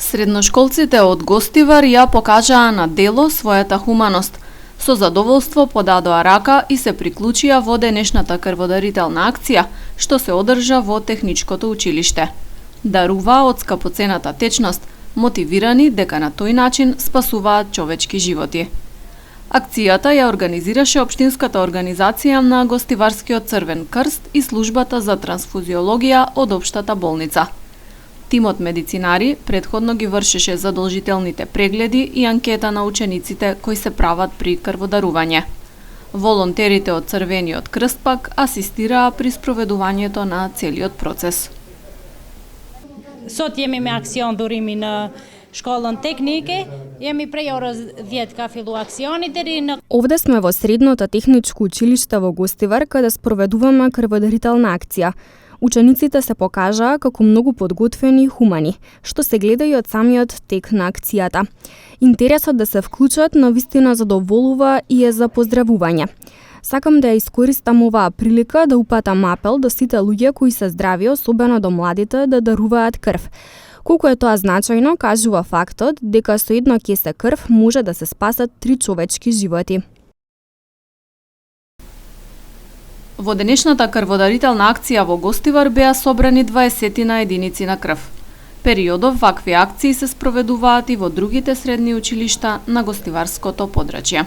Средношколците од Гостивар ја покажаа на дело својата хуманост. Со задоволство подадоа рака и се приклучија во денешната крводарителна акција, што се одржа во Техничкото училиште. Даруваа од скапоцената течност, мотивирани дека на тој начин спасуваат човечки животи. Акцијата ја организираше Општинската организација на Гостиварскиот Црвен крст и службата за трансфузиологија од Општата болница. Тимот медицинари претходно ги вршеше задолжителните прегледи и анкета на учениците кои се прават при крводарување. Волонтерите од Црвениот крст пак асистираа при спроведувањето на целиот процес. Sot jemi me aksion durimi në shkollën teknike, jemi prej orës 10 ka fillu aksioni deri në... Овде сме во Средното техничко училиште во Гостивар, каде спроведуваме крводарителна акција. Учениците се покажаа како многу подготвени и хумани, што се гледа и од самиот тек на акцијата. Интересот да се вклучат навистина задоволува и е за поздравување. Сакам да ја искористам оваа прилика да упатам апел до сите луѓе кои се здрави, особено до младите, да даруваат крв. Колку е тоа значајно, кажува фактот дека со едно кесе крв може да се спасат 3 човечки животи. Во денешната крводарителна акција во Гостивар беа собрани 20 на единици на крв. Периодов вакви акции се спроведуваат и во другите средни училишта на Гостиварското подрачје.